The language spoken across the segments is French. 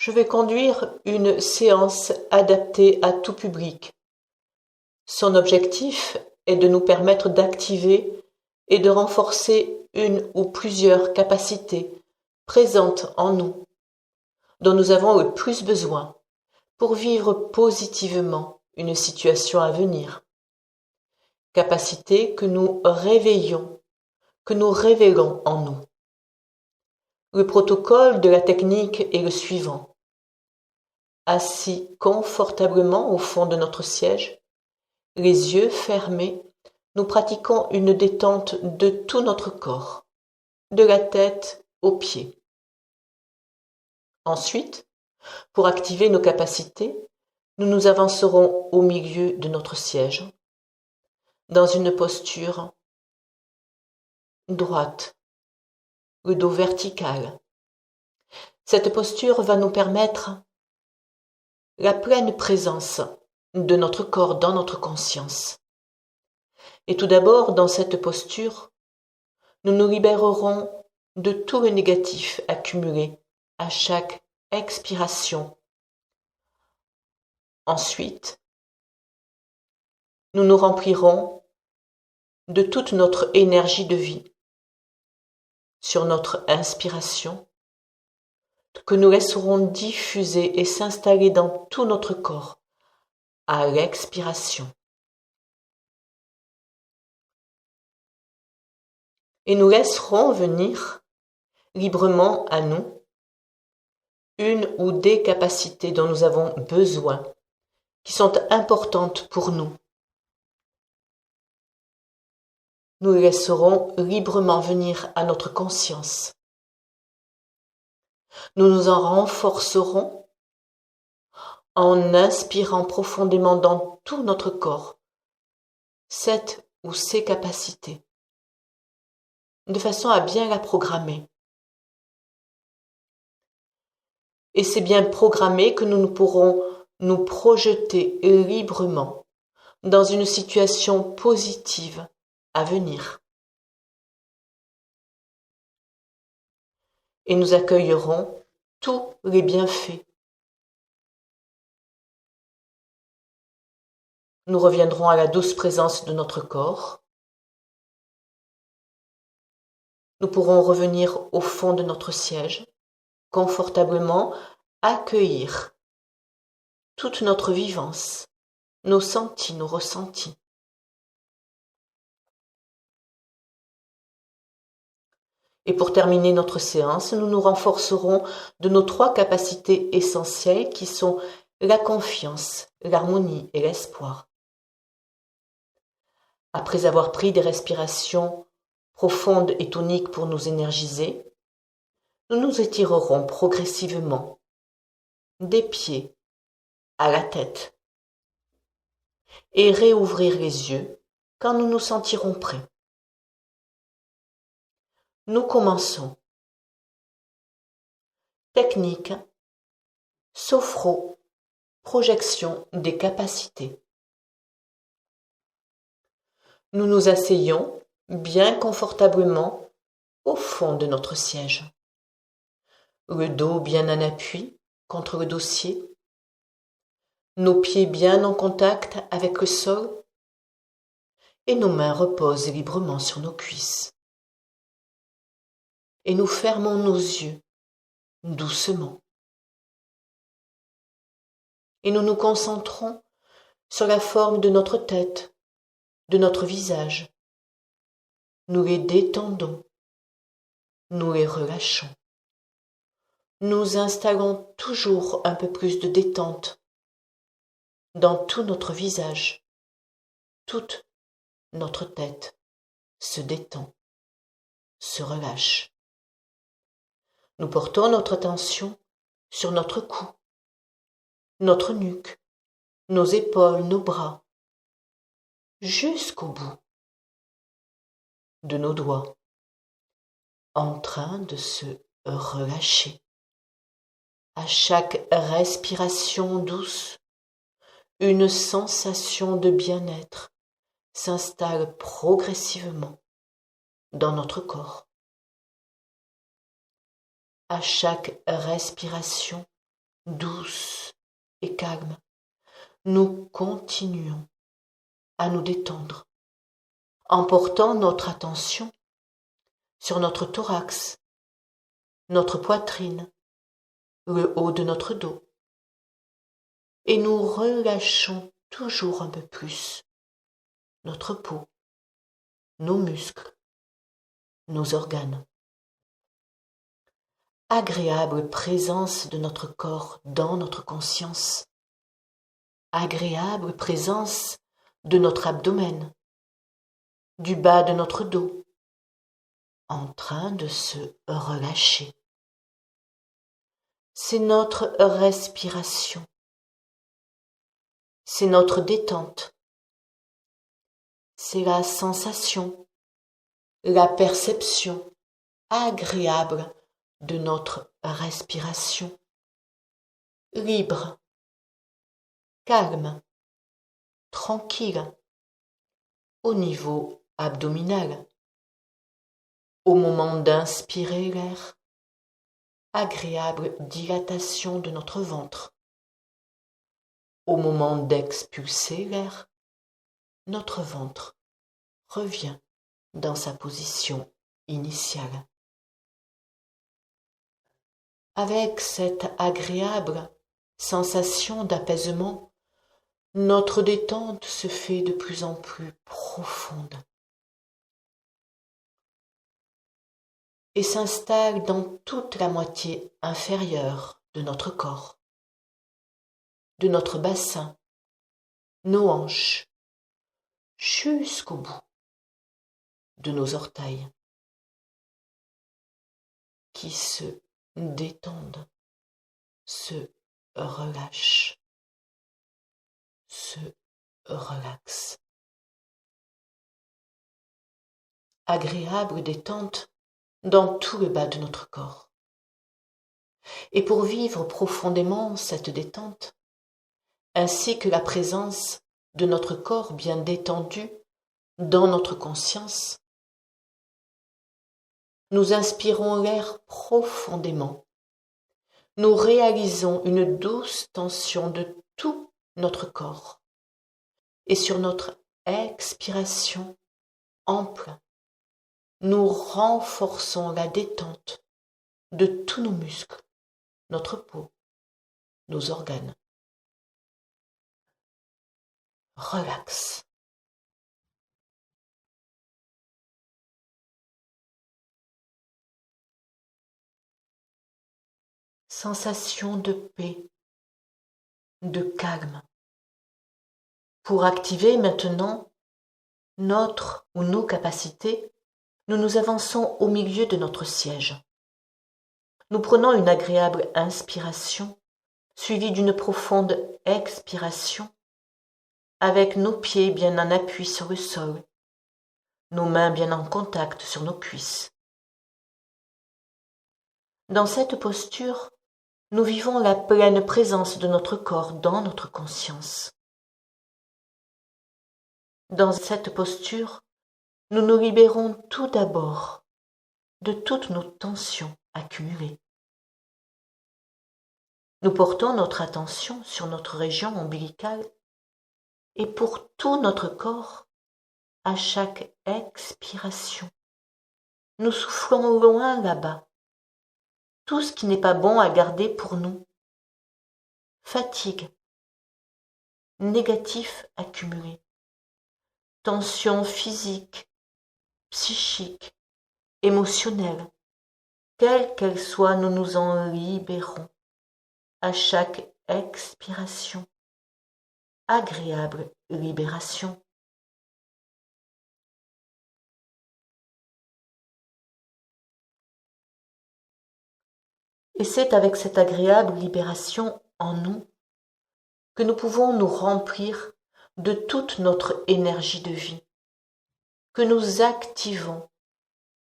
Je vais conduire une séance adaptée à tout public. Son objectif est de nous permettre d'activer et de renforcer une ou plusieurs capacités présentes en nous, dont nous avons le plus besoin pour vivre positivement une situation à venir. Capacités que nous réveillons, que nous révélons en nous. Le protocole de la technique est le suivant. Assis confortablement au fond de notre siège, les yeux fermés, nous pratiquons une détente de tout notre corps, de la tête aux pieds. Ensuite, pour activer nos capacités, nous nous avancerons au milieu de notre siège, dans une posture droite, le dos vertical. Cette posture va nous permettre la pleine présence de notre corps dans notre conscience. Et tout d'abord, dans cette posture, nous nous libérerons de tout le négatif accumulé à chaque expiration. Ensuite, nous nous remplirons de toute notre énergie de vie sur notre inspiration, que nous laisserons diffuser et s'installer dans tout notre corps à l'expiration. Et nous laisserons venir librement à nous une ou des capacités dont nous avons besoin, qui sont importantes pour nous. Nous les laisserons librement venir à notre conscience. Nous nous en renforcerons en inspirant profondément dans tout notre corps cette ou ces capacités, de façon à bien la programmer. Et c'est bien programmé que nous pourrons nous projeter librement dans une situation positive à venir. Et nous accueillerons tous les bienfaits. Nous reviendrons à la douce présence de notre corps. Nous pourrons revenir au fond de notre siège, confortablement accueillir toute notre vivance, nos sentis, nos ressentis. Et pour terminer notre séance, nous nous renforcerons de nos 3 capacités essentielles qui sont la confiance, l'harmonie et l'espoir. Après avoir pris des respirations profondes et toniques pour nous énergiser, nous nous étirerons progressivement des pieds à la tête et réouvrir les yeux quand nous nous sentirons prêts. Nous commençons. Technique, sophro, projection des capacités. Nous nous asseyons bien confortablement au fond de notre siège. Le dos bien en appui contre le dossier. Nos pieds bien en contact avec le sol. Et nos mains reposent librement sur nos cuisses. Et nous fermons nos yeux doucement. Et nous nous concentrons sur la forme de notre tête, de notre visage. Nous les détendons, nous les relâchons. Nous installons toujours un peu plus de détente dans tout notre visage. Toute notre tête se détend, se relâche. Nous portons notre attention sur notre cou, notre nuque, nos épaules, nos bras, jusqu'au bout de nos doigts, en train de se relâcher. À chaque respiration douce, une sensation de bien-être s'installe progressivement dans notre corps. À chaque respiration, douce et calme, nous continuons à nous détendre en portant notre attention sur notre thorax, notre poitrine, le haut de notre dos, et nous relâchons toujours un peu plus notre peau, nos muscles, nos organes. Agréable présence de notre corps dans notre conscience. Agréable présence de notre abdomen, du bas de notre dos, en train de se relâcher. C'est notre respiration. C'est notre détente. C'est la sensation, la perception agréable de notre respiration. Libre, calme, tranquille, au niveau abdominal. Au moment d'inspirer l'air, agréable dilatation de notre ventre. Au moment d'expulser l'air, notre ventre revient dans sa position initiale. Avec cette agréable sensation d'apaisement, notre détente se fait de plus en plus profonde et s'installe dans toute la moitié inférieure de notre corps, de notre bassin, nos hanches, jusqu'au bout de nos orteils, qui se détendent, se relâchent, se relaxent. Agréable détente dans tout le bas de notre corps. Et pour vivre profondément cette détente, ainsi que la présence de notre corps bien détendu dans notre conscience, nous inspirons l'air profondément. Nous réalisons une douce tension de tout notre corps. Et sur notre expiration ample, nous renforçons la détente de tous nos muscles, notre peau, nos organes. Relax. Sensation de paix, de calme. Pour activer maintenant notre ou nos capacités, nous nous avançons au milieu de notre siège. Nous prenons une agréable inspiration, suivie d'une profonde expiration, avec nos pieds bien en appui sur le sol, nos mains bien en contact sur nos cuisses. Dans cette posture, nous vivons la pleine présence de notre corps dans notre conscience. Dans cette posture, nous nous libérons tout d'abord de toutes nos tensions accumulées. Nous portons notre attention sur notre région ombilicale et pour tout notre corps, à chaque expiration, nous soufflons loin là-bas tout ce qui n'est pas bon à garder pour nous. Fatigue, négatif accumulé, tension physique, psychique, émotionnelle, quelle qu'elle soit, nous nous en libérons à chaque expiration. Agréable libération. Et c'est avec cette agréable libération en nous que nous pouvons nous remplir de toute notre énergie de vie, que nous activons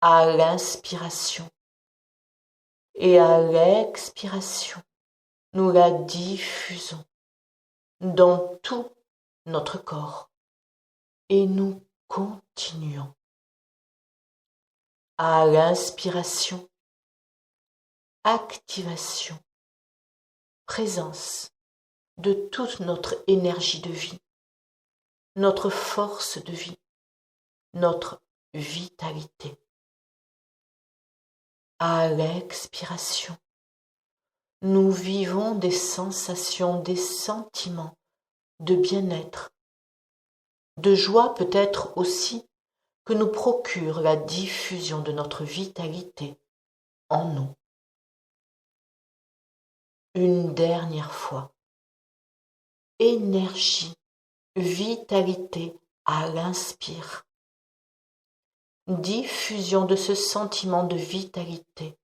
à l'inspiration et à l'expiration, nous la diffusons dans tout notre corps et nous continuons. À l'inspiration, activation, présence de toute notre énergie de vie, notre force de vie, notre vitalité. À l'expiration, nous vivons des sensations, des sentiments de bien-être, de joie peut-être aussi que nous procure la diffusion de notre vitalité en nous. Une dernière fois, énergie, vitalité à l'inspire. Diffusion de ce sentiment de vitalité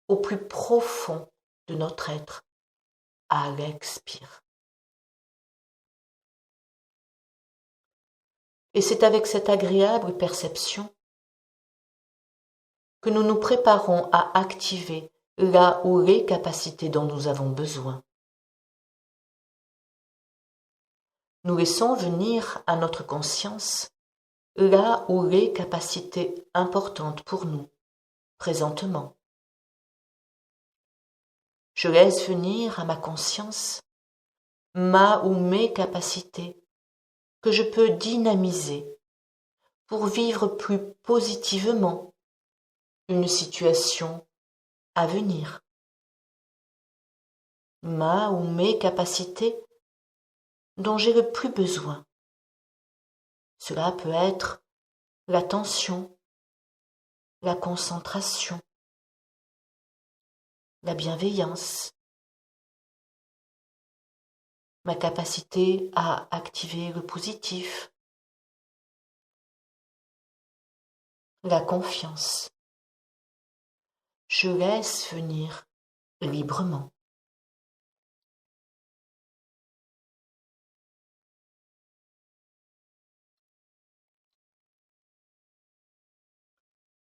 au plus profond de notre être à l'expire. Et c'est avec cette agréable perception que nous nous préparons à activer là où les capacités dont nous avons besoin. Nous laissons venir à notre conscience là où les capacités importantes pour nous, présentement. Je laisse venir à ma conscience ma ou mes capacités que je peux dynamiser pour vivre plus positivement une situation à venir. Ma ou mes capacités dont j'ai le plus besoin. Cela peut être l'attention, la concentration, la bienveillance, ma capacité à activer le positif, la confiance. Je laisse venir librement.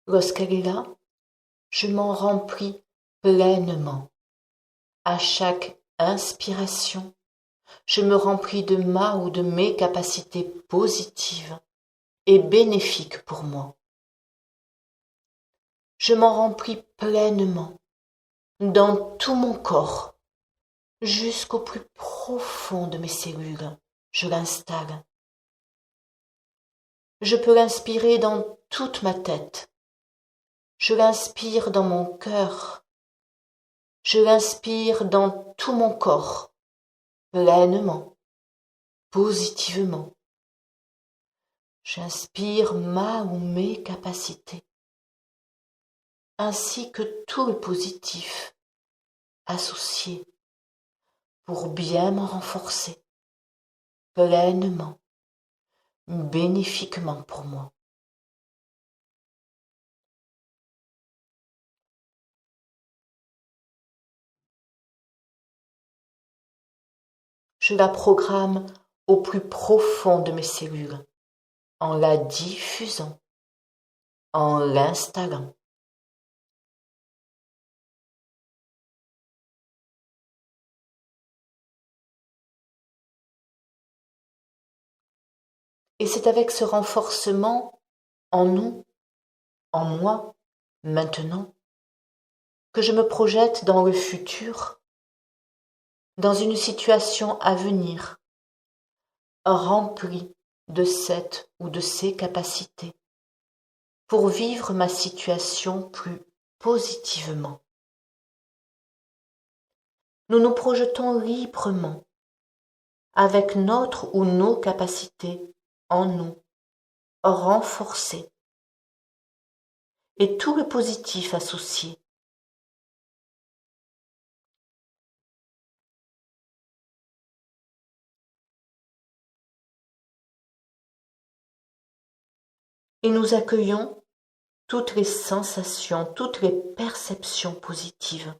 Lorsqu'elle est là, je m'en remplis pleinement. À chaque inspiration, je me remplis de ma ou de mes capacités positives et bénéfiques pour moi. Je m'en remplis pleinement dans tout mon corps, jusqu'au plus profond de mes cellules. Je l'installe. Je peux l'inspirer dans toute ma tête. Je l'inspire dans mon cœur. Je l'inspire dans tout mon corps, pleinement, positivement. J'inspire ma ou mes capacités, ainsi que tout le positif associé pour bien m'en renforcer, pleinement, bénéfiquement pour moi. Je la programme au plus profond de mes cellules, en la diffusant, en l'installant. Et c'est avec ce renforcement en nous, en moi, maintenant, que je me projette dans le futur, dans une situation à venir, remplie de cette ou de ces capacités, pour vivre ma situation plus positivement. Nous nous projetons librement avec notre ou nos capacités en nous, renforcées, et tout le positif associé. Et nous accueillons toutes les sensations, toutes les perceptions positives.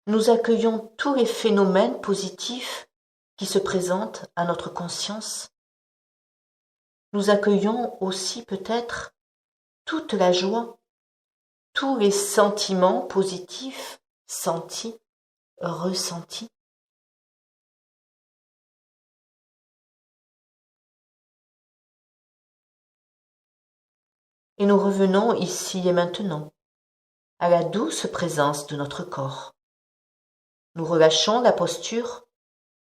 Nous accueillons tous les phénomènes positifs qui se présentent à notre conscience. Nous accueillons aussi peut-être toute la joie, tous les sentiments positifs sentis, ressentis. Et nous revenons ici et maintenant à la douce présence de notre corps. Nous relâchons la posture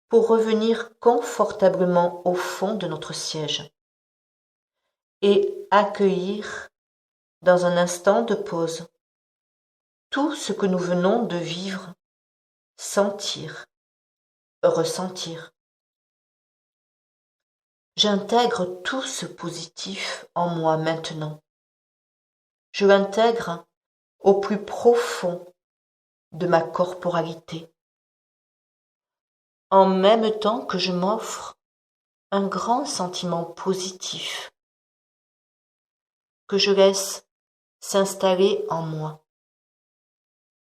pour revenir confortablement au fond de notre siège et accueillir dans un instant de pause tout ce que nous venons de vivre, sentir, ressentir. J'intègre tout ce positif en moi maintenant. Je l'intègre au plus profond de ma corporalité, en même temps que je m'offre un grand sentiment positif que je laisse s'installer en moi,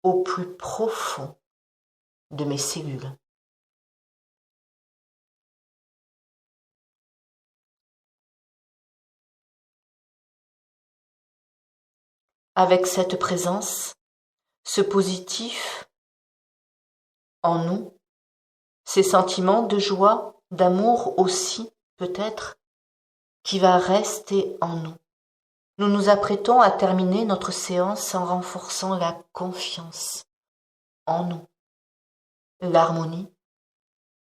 au plus profond de mes cellules. Avec cette présence, ce positif en nous, ces sentiments de joie, d'amour aussi, peut-être, qui va rester en nous. Nous nous apprêtons à terminer notre séance en renforçant la confiance en nous, l'harmonie,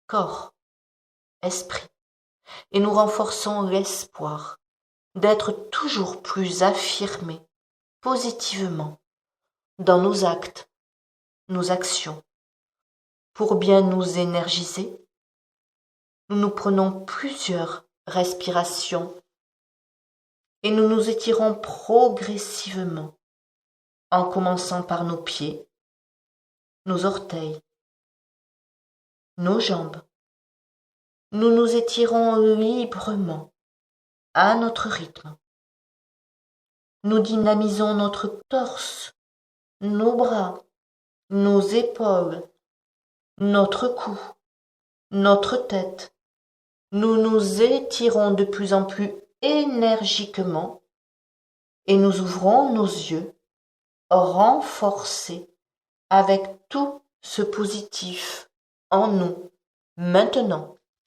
corps, esprit, et nous renforçons l'espoir d'être toujours plus affirmés positivement dans nos actes, nos actions. Pour bien nous énergiser, nous prenons plusieurs respirations et nous nous étirons progressivement en commençant par nos pieds, nos orteils, nos jambes. Nous nous étirons librement à notre rythme. Nous dynamisons notre torse, nos bras, nos épaules, notre cou, notre tête. Nous nous étirons de plus en plus énergiquement et nous ouvrons nos yeux renforcés avec tout ce positif en nous maintenant.